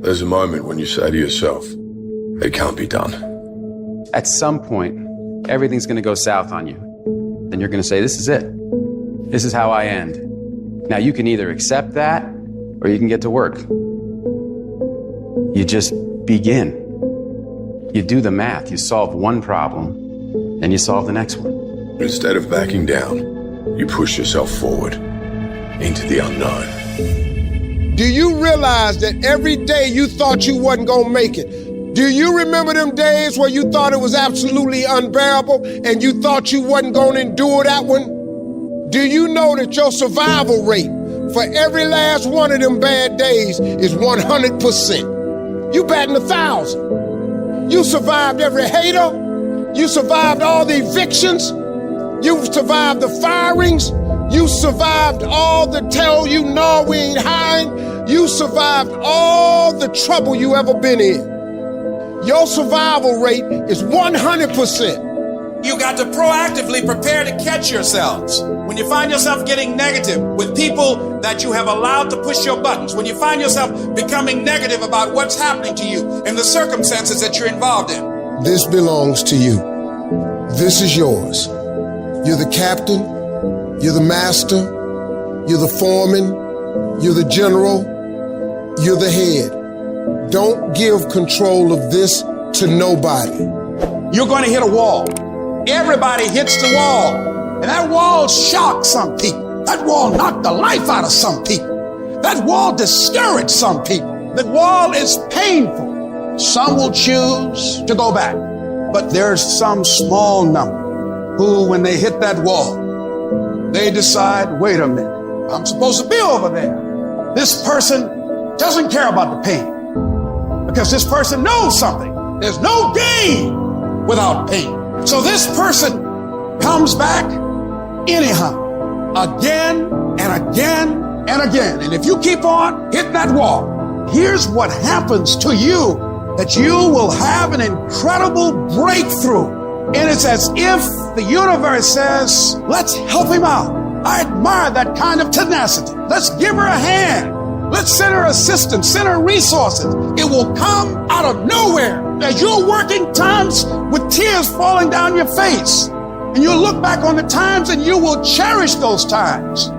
There's a moment when you say to yourself, it can't be done. At some point, everything's going to go south on you. Then you're going to say, this is it. This is how I end. Now, you can either accept that or you can get to work. You just begin. You do the math. You solve one problem, and you solve the next one. Instead of backing down, you push yourself forward into the unknown. Do you realize that every day you thought you wasn't gonna make it? Do you remember them days where you thought it was absolutely unbearable and you thought you wasn't gonna endure that one? Do you know that your survival rate for every last one of them bad days is 100%? You batting 1,000. You survived every hater. You survived all the evictions. You survived the firings. You survived all the tell you no, we ain't hiring. You survived all the trouble you ever been in. Your survival rate is 100%. You got to proactively prepare to catch yourselves. When you find yourself getting negative with people that you have allowed to push your buttons, when you find yourself becoming negative about what's happening to you and the circumstances that you're involved in. This belongs to you. This is yours. You're the captain, you're the master, you're the foreman, you're the general, you're the head. Don't give control of this to nobody. You're going to hit a wall. Everybody hits the wall. And that wall shocked some people. That wall knocked the life out of some people. That wall discouraged some people. The wall is painful. Some will choose to go back. But there's some small number who, when they hit that wall, they decide, wait a minute, I'm supposed to be over there. This person doesn't care about the pain because this person knows something. There's no gain without pain. So this person comes back anyhow, again and again and again. And if you keep on hitting that wall, here's what happens to you, that you will have an incredible breakthrough. And it's as if the universe says, let's help him out. I admire that kind of tenacity. Let's give her a hand. Let's send her assistance, send her resources. It will come out of nowhere as you're working times with tears falling down your face. And you'll look back on the times and you will cherish those times.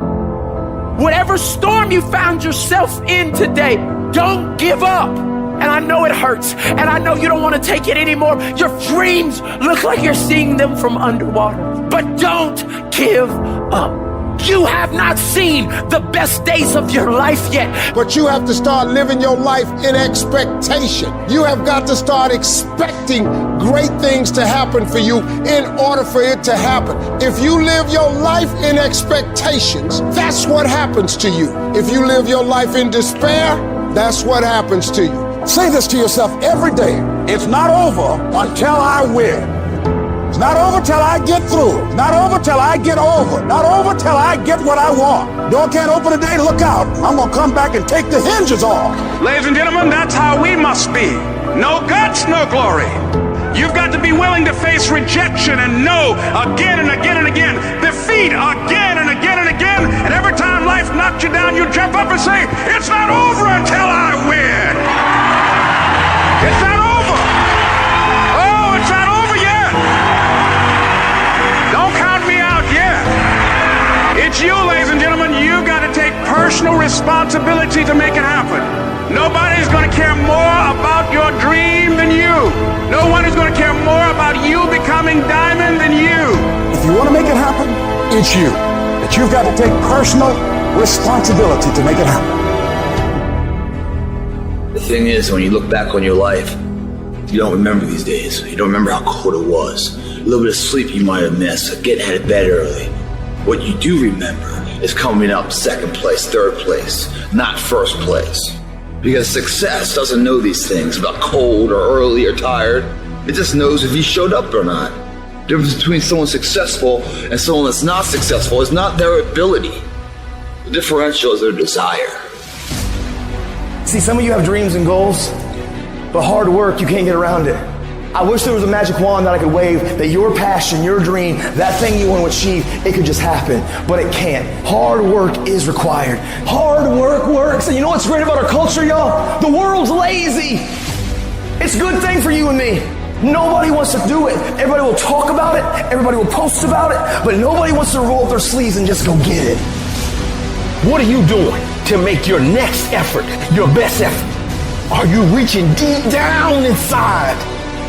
Whatever storm you found yourself in today, don't give up. And I know it hurts, and I know you don't want to take it anymore. Your dreams look like you're seeing them from underwater, but don't give up. You have not seen the best days of your life yet. But you have to start living your life in expectation. You have got to start expecting great things to happen for you in order for it to happen. If you live your life in expectations, that's what happens to you. If you live your life in despair, that's what happens to you. Say this to yourself every day. It's not over until I win. It's not over till I get through. It's not over till I get over. Not over till I get what I want. Door can't open today, look out. I'm gonna come back and take the hinges off. Ladies and gentlemen, that's how we must be. No guts, no glory. You've got to be willing to face rejection and no again and again and again. Defeat again and again and again. And every time life knocks you down, you jump up and say, it's not over until I win. It's not over. Oh, it's not over yet. Don't count me out yet. It's you, ladies and gentlemen. You got to take personal responsibility to make it happen. Nobody's going to care more about your dream than you. No one is going to care more about you becoming Diamond than you. If you want to make it happen, it's you. But you've got to take personal responsibility to make it happen. The thing is, when you look back on your life, you don't remember these days. You don't remember how cold it was. A little bit of sleep you might have missed, getting out of bed early. What you do remember is coming up second place, third place, not first place. Because success doesn't know these things about cold or early or tired. It just knows if you showed up or not. The difference between someone successful and someone that's not successful is not their ability. The differential is their desire. See, some of you have dreams and goals, but hard work, you can't get around it. I wish there was a magic wand that I could wave that your passion, your dream, that thing you want to achieve, it could just happen, but it can't. Hard work is required. Hard work works. And you know what's great about our culture, y'all? The world's lazy. It's a good thing for you and me. Nobody wants to do it. Everybody will talk about it. Everybody will post about it, but nobody wants to roll up their sleeves and just go get it. What are you doing to make your next effort your best effort? Are you reaching deep down inside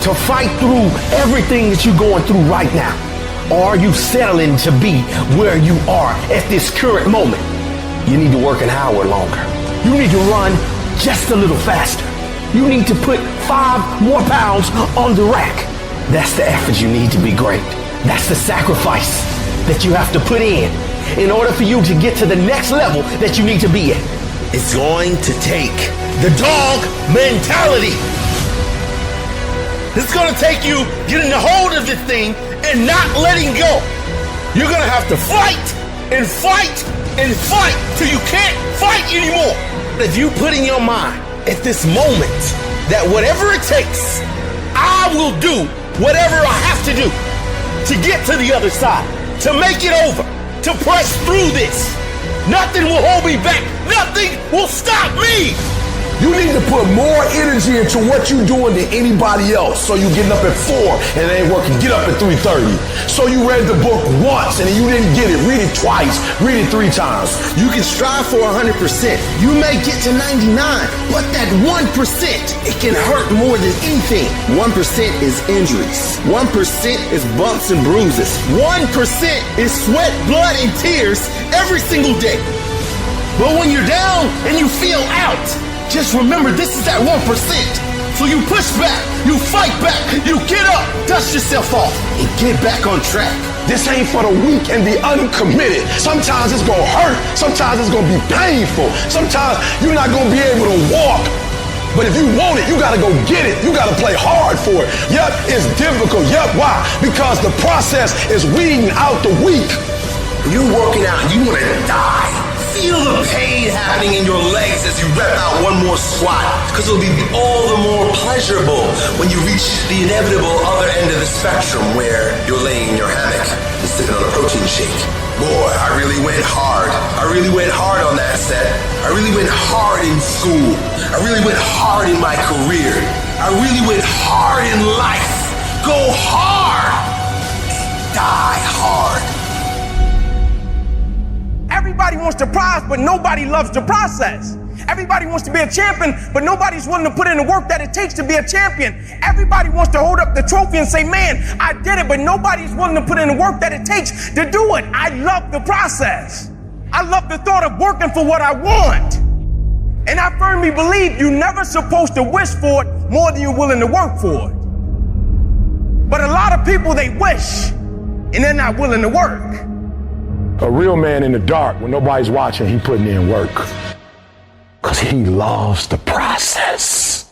to fight through everything that you're going through right now? Or are you settling to be where you are at this current moment? You need to work an hour longer. You need to run just a little faster. You need to put 5 more pounds on the rack. That's the effort you need to be great. That's the sacrifice that you have to put in order for you to get to the next level that you need to be at. It's going to take the dog mentality. It's going to take you getting a hold of this thing and not letting go. You're going to have to fight and fight and fight till you can't fight anymore. If you put in your mind at this moment that whatever it takes, I will do whatever I have to do to get to the other side, to make it over, to press through this. Nothing will hold me back. Nothing will stop me. You need to put more energy into what you're doing than anybody else. So you getting up at 4 and it ain't working, get up at 3:30. So you read the book once and you didn't get it, read it twice, read it 3 times. You can strive for 100%. You may get to 99, but that 1%, it can hurt more than anything. 1% is injuries. 1% is bumps and bruises. 1% is sweat, blood, and tears every single day. But when you're down and you feel out, just remember, this is that 1%. So you push back, you fight back, you get up, dust yourself off, and get back on track. This ain't for the weak and the uncommitted. Sometimes it's gonna hurt, sometimes it's gonna be painful, sometimes you're not gonna be able to walk. But if you want it, you gotta go get it. You gotta play hard for it. Yep, it's difficult. Yep, why? Because the process is weeding out the weak. You're working out, you wanna die. Feel the pain happening in your legs as you rep out one more squat, because it'll be all the more pleasurable when you reach the inevitable other end of the spectrum where you're laying in your hammock and sipping on a protein shake. Boy, I really went hard. I really went hard on that set. I really went hard in school. I really went hard in my career. I really went hard in life. Go hard and die hard. Everybody wants the prize, but nobody loves the process. Everybody wants to be a champion, but nobody's willing to put in the work that it takes to be a champion. Everybody wants to hold up the trophy and say, man, I did it, but nobody's willing to put in the work that it takes to do it. I love the process. I love the thought of working for what I want. And I firmly believe you're never supposed to wish for it more than you're willing to work for it. But a lot of people, they wish, and they're not willing to work. A real man in the dark, when nobody's watching, he putting in work. Because he loves the process.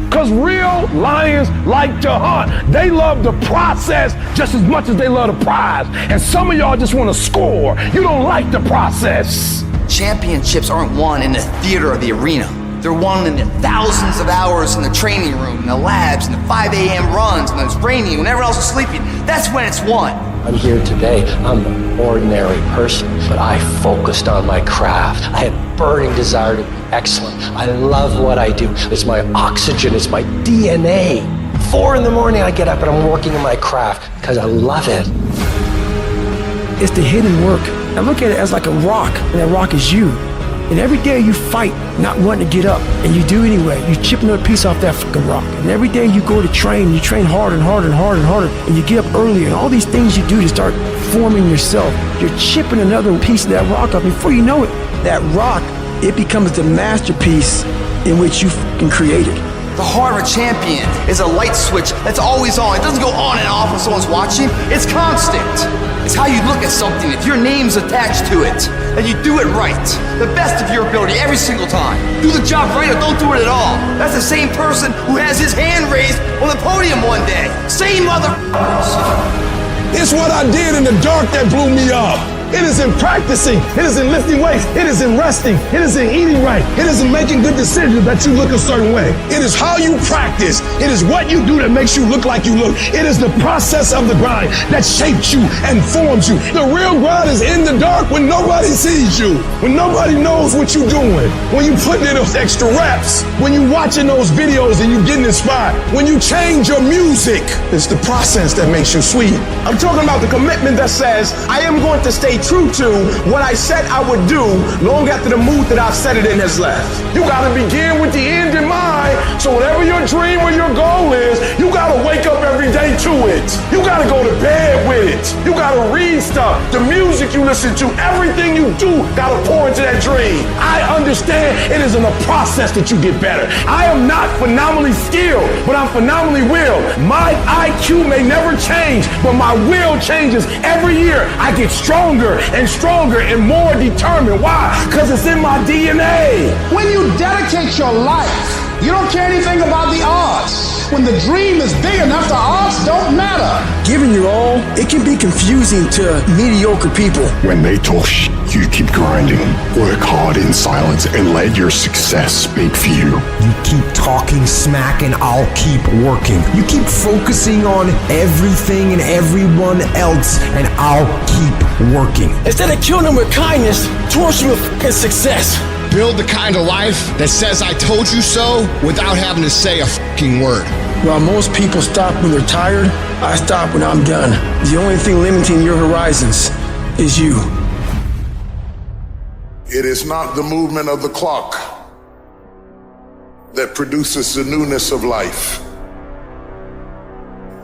Because real lions like to hunt. They love the process just as much as they love the prize. And some of y'all just want to score. You don't like the process. Championships aren't won in the theater or the arena. They're won in the thousands of hours in the training room, in the labs, in the 5 a.m. runs, when it's raining, when everyone else is sleeping. That's when it's won. I'm here today. I'm an ordinary person, but I focused on my craft. I had burning desire to be excellent. I love what I do. It's my oxygen, it's my DNA. 4 in the morning I get up and I'm working in my craft because I love it. It's the hidden work. I look at it as like a rock, and that rock is you. And every day you fight not wanting to get up, and you do anyway. You chip another piece off that fucking rock. And every day you go to train, you train harder and harder and harder and harder, and you get up earlier, and all these things you do to start forming yourself. You're chipping another piece of that rock up. Before you know it, that rock, it becomes the masterpiece in which you fucking created. The heart of a champion is a light switch that's always on. It doesn't go on and off when someone's watching. It's constant. It's how you look at something. If your name's attached to it, then you do it right. The best of your ability every single time. Do the job right or don't do it at all. That's the same person who has his hand raised on the podium one day. Same motherfuckers. It's what I did in the dark that blew me up. It is in practicing. It is in lifting weights. It is in resting. It is in eating right. It is in making good decisions that you look a certain way. It is how you practice. It is what you do that makes you look like you look. It is the process of the grind that shapes you and forms you. The real grind is in the dark when nobody sees you, when nobody knows what you're doing, when you putting in those extra reps, when you watching those videos and you getting inspired, when you change your music. It's the process that makes you sweet. I'm talking about the commitment that says, I am going to stay true to what I said I would do long after the mood that I've set it in has left. You gotta begin with the end in mind, so whatever your dream or your goal is, you gotta wake up every day to it. You gotta go to bed with it. You gotta read stuff. The music you listen to, everything you do gotta pour into that dream. I understand it is in a process that you get better. I am not phenomenally skilled, but I'm phenomenally willed. My IQ may never change, but my will changes every year. I get stronger and stronger and more determined. Why? Because it's in my DNA. When you dedicate your life, you don't care anything about the odds. When the dream is big enough, the odds don't matter. Giving your all, it can be confusing to mediocre people. When they talk shit, you keep grinding. Work hard in silence and let your success speak for you. You keep talking smack and I'll keep working. You keep focusing on everything and everyone else and I'll keep working. Instead of killing them with kindness, torch them with fucking success. Build the kind of life that says I told you so without having to say a fucking word. While most people stop when they're tired, I stop when I'm done. The only thing limiting your horizons is you. It is not the movement of the clock that produces the newness of life.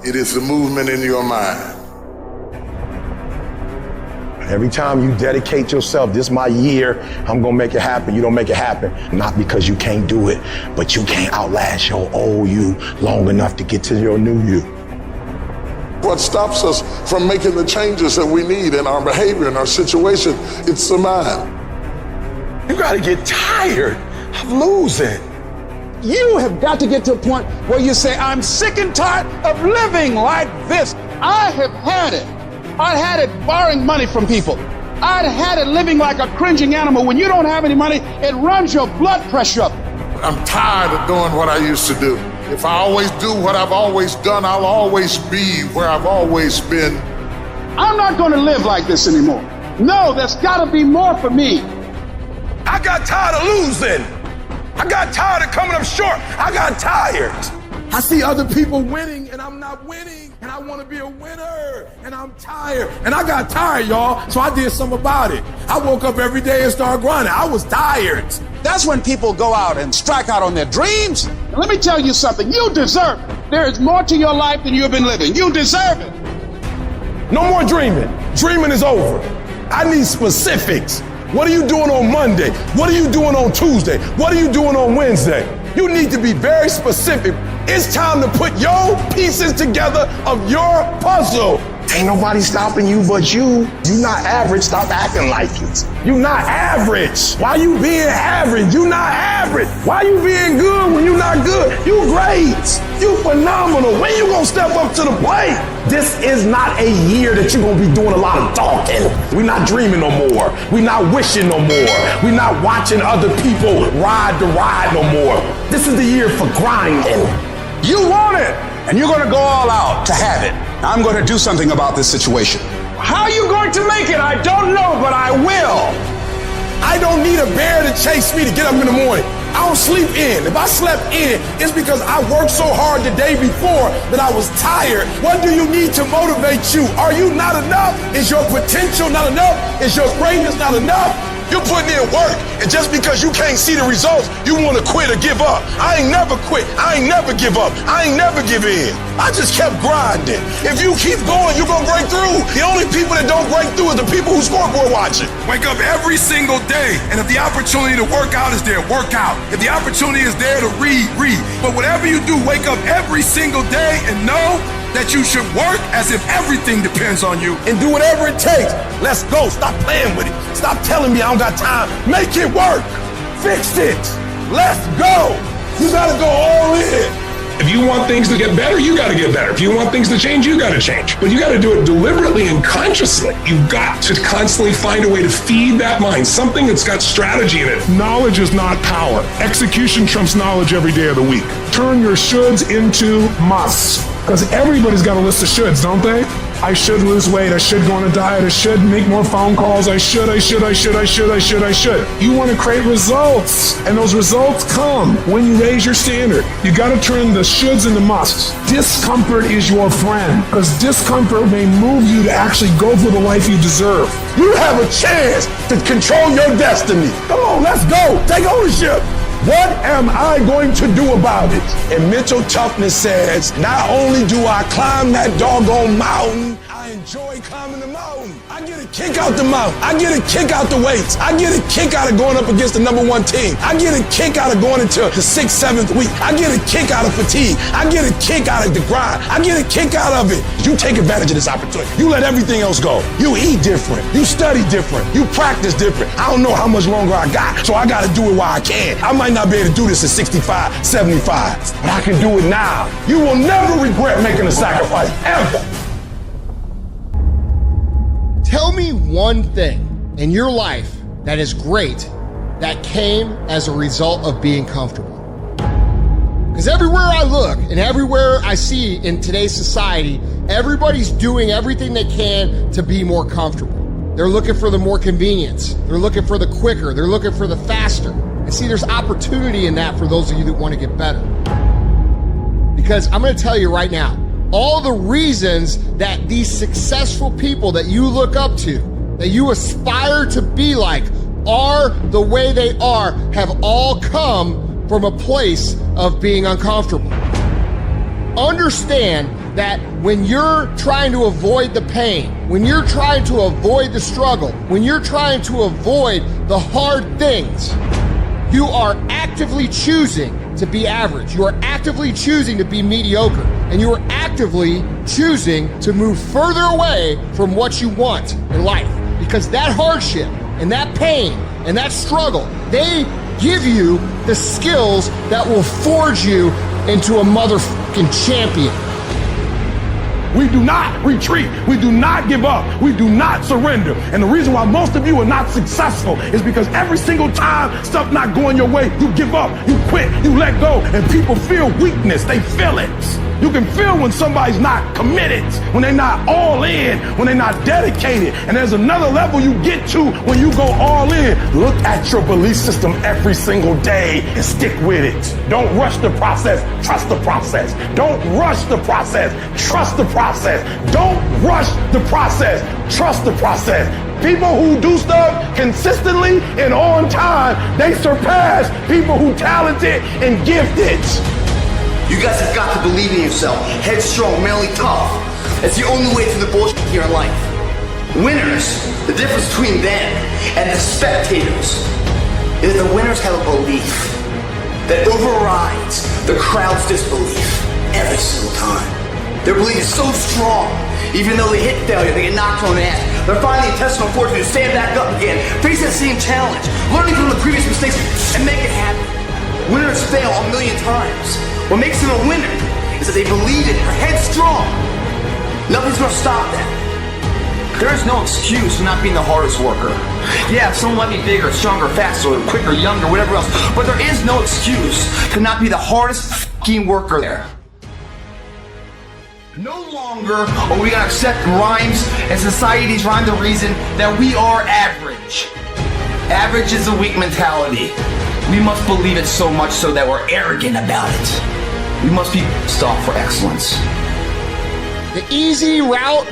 It is the movement in your mind. Every time you dedicate yourself, this is my year, I'm gonna make it happen. You don't make it happen. Not because you can't do it, but you can't outlast your old you long enough to get to your new you. What stops us from making the changes that we need in our behavior, in our situation, it's the mind. You gotta get tired of losing. You have got to get to a point where you say, I'm sick and tired of living like this. I have had it. I had it borrowing money from people. I'd had it living like a cringing animal. When you don't have any money, it runs your blood pressure up. I'm tired of doing what I used to do. If I always do what I've always done, I'll always be where I've always been. I'm not going to live like this anymore. No, there's got to be more for me. I got tired of losing. I got tired of coming up short. I got tired. I see other people winning and I'm not winning, and I want to be a winner and I'm tired. And I got tired, y'all, so I did something about it. I woke up every day and started grinding. I was tired. That's when people go out and strike out on their dreams. And let me tell you something, you deserve it. There is more to your life than you've been living. You deserve it. No more dreaming. Dreaming is over. I need specifics. What are you doing on Monday? What are you doing on Tuesday? What are you doing on Wednesday? You need to be very specific. It's time to put your pieces together of your puzzle. Ain't nobody stopping you but you. You not average, stop acting like it. You not average. Why you being average? You not average. Why you being good when you not good? You great. You phenomenal. When you gonna step up to the plate? This is not a year that you're gonna be doing a lot of talking. We not dreaming no more. We not wishing no more. We not watching other people ride the ride no more. This is the year for grinding. You want it, and you're gonna go all out to have it. I'm going to do something about this situation. How are you going to make it? I don't know, but I will. I don't need a bear to chase me to get up in the morning. I don't sleep in. If I slept in, it's because I worked so hard the day before that I was tired. What do you need to motivate you? Are you not enough? Is your potential not enough? Is your greatness not enough? You're putting in work, and just because you can't see the results, you want to quit or give up. I ain't never quit. I ain't never give up. I ain't never give in. I just kept grinding. If you keep going, you're going to break through. The only people that don't break through are the people who scoreboard watching. Wake up every single day, and if the opportunity to work out is there, work out. If the opportunity is there to read, read. But whatever you do, wake up every single day and know that you should work as if everything depends on you and do whatever it takes. Let's go. Stop playing with it. Stop telling me I don't got time. Make it work. Fix it. Let's go. You gotta go all in. If you want things to get better, you got to get better. If you want things to change, you got to change. But you got to do it deliberately and consciously. You've got to constantly find a way to feed that mind, something that's got strategy in it. Knowledge is not power. Execution trumps knowledge every day of the week. Turn your shoulds into musts. Because everybody's got a list of shoulds, don't they? I should lose weight. I should go on a diet. I should make more phone calls. I should. You want to create results. And those results come when you raise your standard. You got to turn the shoulds into musts. Discomfort is your friend. Because discomfort may move you to actually go for the life you deserve. You have a chance to control your destiny. Come on, let's go. Take ownership. What am I going to do about it? And mental toughness says, not only do I climb that doggone mountain, I enjoy climbing the mountain. I get a kick out the mountain. I get a kick out the weights. I get a kick out of going up against the number one team. I get a kick out of going into the 6th, 7th week. I get a kick out of fatigue. I get a kick out of the grind. I get a kick out of it. You take advantage of this opportunity. You let everything else go. You eat different. You study different. You practice different. I don't know how much longer I got, so I got to do it while I can. I might not be able to do this at 65, 75, but I can do it now. You will never regret making a sacrifice, ever. Tell me one thing in your life that is great that came as a result of being comfortable. Because everywhere I look and everywhere I see in today's society, everybody's doing everything they can to be more comfortable. They're looking for the more convenience. They're looking for the quicker. They're looking for the faster. And see, there's opportunity in that for those of you that want to get better. Because I'm going to tell you right now, all the reasons that these successful people that you look up to, that you aspire to be like, are the way they are, have all come from a place of being uncomfortable. Understand that when you're trying to avoid the pain, when you're trying to avoid the struggle, when you're trying to avoid the hard things, you are actively choosing to be average. You are actively choosing to be mediocre. And you are actively choosing to move further away from what you want in life. Because that hardship and that pain and that struggle, they give you the skills that will forge you into a motherfucking champion. We do not retreat. We do not give up. We do not surrender. And the reason why most of you are not successful is because every single time stuff not going your way, you give up, you quit, you let go, and people feel weakness. They feel it. You can feel when somebody's not committed, when they're not all in, when they're not dedicated. And there's another level you get to when you go all in. Look at your belief system every single day and stick with it. Don't rush the process. Trust the process. Don't rush the process. Trust the process. Don't rush the process. Trust the process. People who do stuff consistently and on time, they surpass people who talented and gifted. You guys have got to believe in yourself. Headstrong, mentally tough. That's the only way through the bullshit here in life. Winners, the difference between them and the spectators is the winners have a belief that overrides the crowd's disbelief every single time. Their belief is so strong, even though they hit failure, they get knocked on the ass. They're finding the intestinal fortitude to stand back up again, face that same challenge, learning from the previous mistakes, and make it happen. Winners fail a million times. What makes them a winner is that they believe it, they're headstrong. Nothing's gonna stop that. There is no excuse for not being the hardest worker. Yeah, someone might be bigger, stronger, faster, quicker, younger, whatever else, but there is no excuse to not be the hardest f***ing worker there. No longer are we gonna accept rhymes and society's rhyme the reason that we are average. Average is a weak mentality. We must believe it so much so that we're arrogant about it. We must be stocked for excellence. The easy route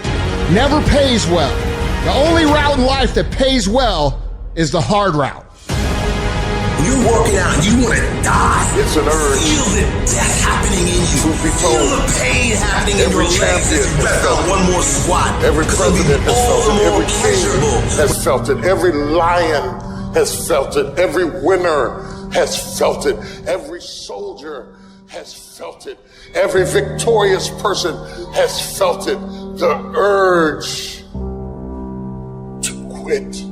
never pays well. The only route in life that pays well is the hard route. When you're working out and you want to die, it's an urge. Feel the death happening in you. Feel the pain happening in your legs as you rep out one more squat. Every president has felt it. Every king has felt it. Every lion has felt it. Every winner has felt it. Every soldier has felt it. Every victorious person has felt it. The urge to quit.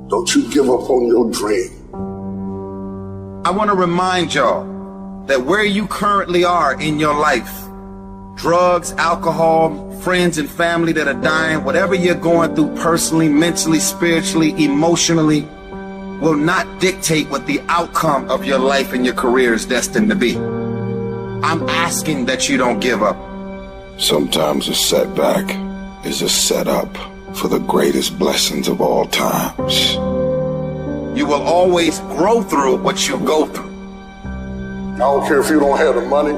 Don't you give up on your dream. I want to remind y'all that where you currently are in your life, drugs, alcohol, friends and family that are dying, whatever you're going through personally, mentally, spiritually, emotionally, will not dictate what the outcome of your life and your career is destined to be. I'm asking that you don't give up. Sometimes a setback is a setup for the greatest blessings of all times. You will always grow through what you go through. I don't care if you don't have the money,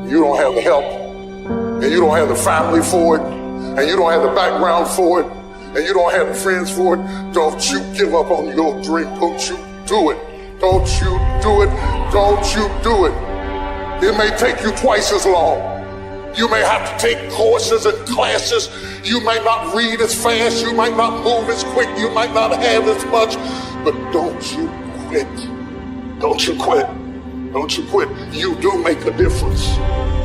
you don't have the help, and you don't have the family for it, and you don't have the background for it, and you don't have the friends for it. Don't you give up on your dream. Don't you do it. Don't you do it. Don't you do it. It may take you twice as long. You may have to take courses and classes. You might not read as fast. You might not move as quick. You might not have as much. But don't you quit. Don't you quit. Don't you quit. You do make a difference.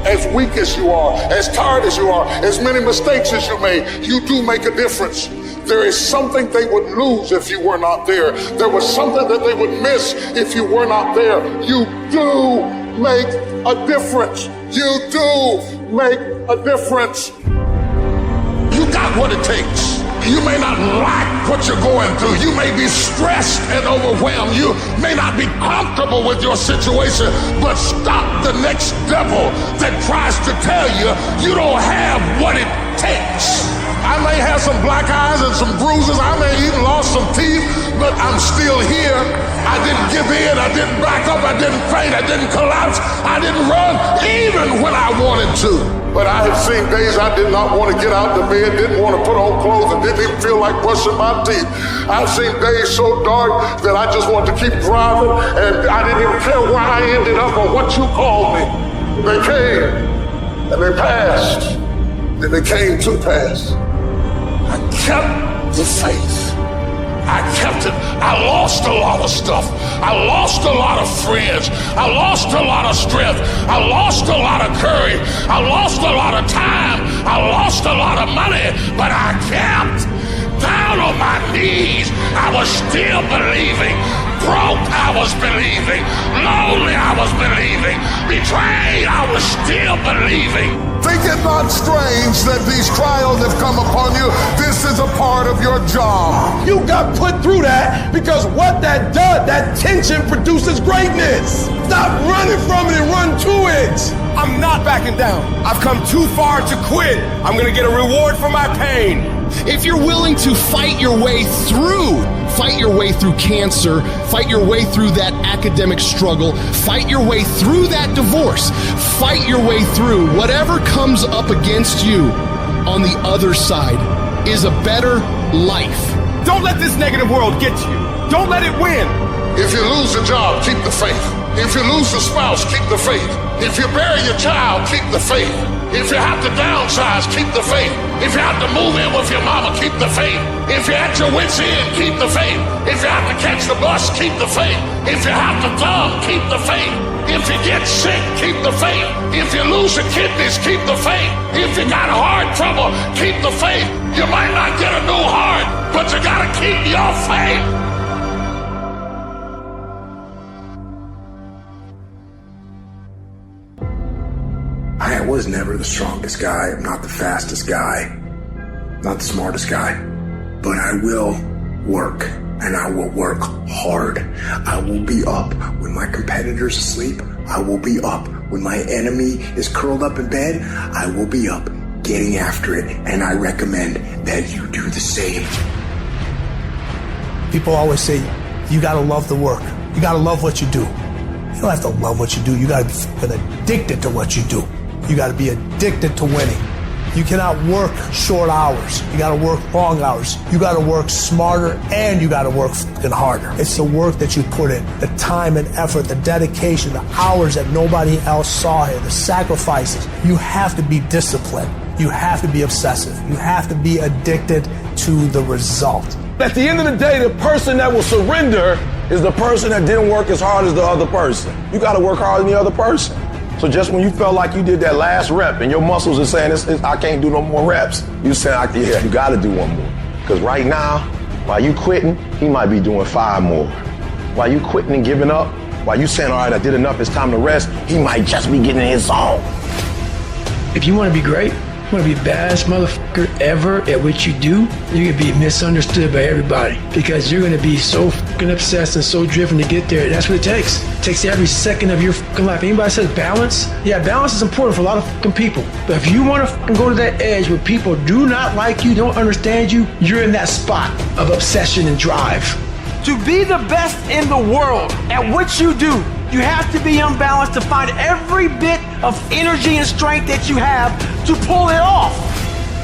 As weak as you are, as tired as you are, as many mistakes as you made, you do make a difference. There is something they would lose if you were not there. There was something that they would miss if you were not there. You do make a difference. You do make a difference. You got what it takes. You may not like what you're going through. You may be stressed and overwhelmed. You may not be comfortable with your situation, but stop the next devil that tries to tell you you don't have what it takes. I may have some black eyes and some bruises. I may even lost some teeth, but I'm still here. I didn't give in. I didn't back up. I didn't faint. I didn't collapse. I didn't run even when I wanted to. But I have seen days I did not want to get out of bed, didn't want to put on clothes, and didn't even feel like brushing my teeth. I've seen days so dark that I just wanted to keep driving, and I didn't even care where I ended up or what you called me. They came, and they passed, and they came to pass. I kept the faith. I kept it. I lost a lot of stuff. I lost a lot of friends. I lost a lot of strength. I lost a lot of courage. I lost a lot of time. I lost a lot of money. But I kept down on my knees. I was still believing. Broke, I was believing. Lonely, I was believing. Betrayed, I was still believing. Think it not strange that these trials have come upon you. This is a part of your job. You got put through that because what that does, that tension produces greatness. Stop running from it and run to it. I'm not backing down. I've come too far to quit. I'm gonna get a reward for my pain. If you're willing to fight your way through cancer, fight your way through that academic struggle, fight your way through that divorce, fight your way through whatever comes up against you on the other side is a better life. Don't let this negative world get you. Don't let it win. If you lose a job, keep the faith. If you lose a spouse, keep the faith. If you bury your child, keep the faith. If you have to downsize, keep the faith. If you have to move in with your mama, keep the faith. If you're at your wit's end, keep the faith. If you have to catch the bus, keep the faith. If you have to thumb, keep the faith. If you get sick, keep the faith. If you lose your kidneys, keep the faith. If you got heart trouble, keep the faith. You might not get a new heart, but you gotta keep your faith. I was never the strongest guy. I'm not the fastest guy. Not the smartest guy. But I will work, and I will work hard. I will be up when my competitor's asleep. I will be up when my enemy is curled up in bed. I will be up getting after it, and I recommend that you do the same. People always say, you gotta love the work. You gotta love what you do. You don't have to love what you do. You gotta be addicted to what you do. You gotta be addicted to winning. You cannot work short hours. You gotta work long hours. You gotta work smarter, and you gotta work fucking harder. It's the work that you put in, the time and effort, the dedication, the hours that nobody else saw here, the sacrifices. You have to be disciplined. You have to be obsessive. You have to be addicted to the result. At the end of the day, the person that will surrender is the person that didn't work as hard as the other person. You gotta work harder than the other person. So just when you felt like you did that last rep and your muscles are saying, I can't do no more reps, you say, yeah, you gotta do one more. Because right now, while you quitting, he might be doing 5 more. While you quitting and giving up, While you saying, all right, I did enough, it's time to rest, he might just be getting in his zone. If you want to be great, you want to be the baddest motherfucker ever at what you do, you're going to be misunderstood by everybody because you're going to be so fucking obsessed and so driven to get there. That's what it takes. It takes every second of your fucking life. Anybody says balance? Yeah, balance is important for a lot of fucking people. But if you want to fucking go to that edge where people do not like you, don't understand you, you're in that spot of obsession and drive. To be the best in the world at what you do, you have to be unbalanced to find every bit of energy and strength that you have to pull it off.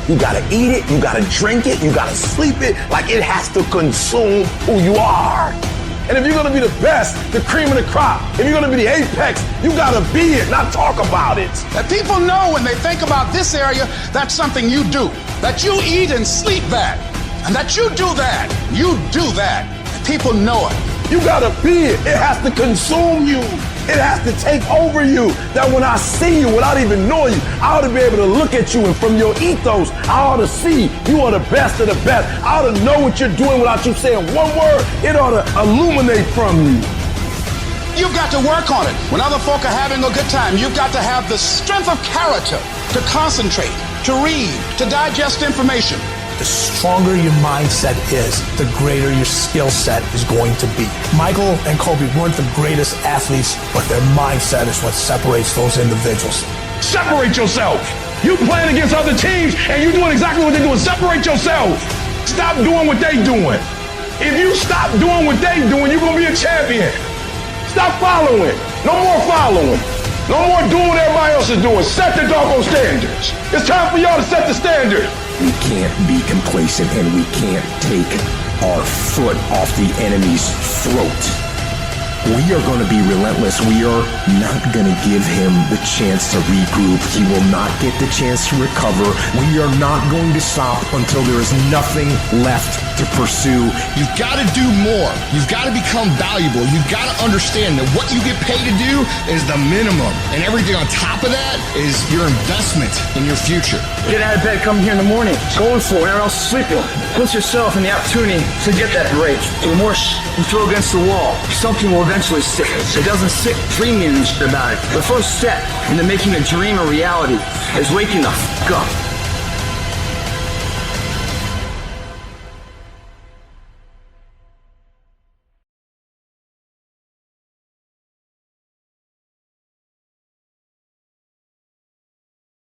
You gotta eat it, you gotta drink it, you gotta sleep it, like it has to consume who you are. And if you're gonna be the best, the cream of the crop, if you're gonna be the apex, you gotta be it, not talk about it. That people know when they think about this area, that's something you do. That you eat and sleep that. And that you do that. You do that. And people know it. You gotta be it. It has to consume you. It has to take over you. That when I see you, without even knowing you, I ought to be able to look at you, and from your ethos, I ought to see you are the best of the best. I ought to know what you're doing without you saying one word. It ought to illuminate from you. You've got to work on it. When other folk are having a good time, you've got to have the strength of character to concentrate, to read, to digest information. The stronger your mindset is, the greater your skill set is going to be. Michael and Kobe weren't the greatest athletes, but their mindset is what separates those individuals. Separate yourself. You playing against other teams and you doing exactly what they're doing. Separate yourself. Stop doing what they doing. If you stop doing what they doing, you're going to be a champion. Stop following. No more following. No more doing what everybody else is doing. Set the doggone standards. It's time for y'all to set the standard. We can't be complacent and we can't take our foot off the enemy's throat. We are going to be relentless. We are not going to give him the chance to regroup. He will not get the chance to recover. We are not going to stop until there is nothing left to pursue. You've got to do more. You've got to become valuable. You've got to understand that what you get paid to do is the minimum. And everything on top of that is your investment in your future. Get out of bed, come here in the morning, going for it, everyone else is sleeping. Put yourself in the opportunity to get that break. The more you throw against the wall, something will eventually stick. It doesn't stick dreaming about it. The first step into making a dream a reality is waking the fuck up.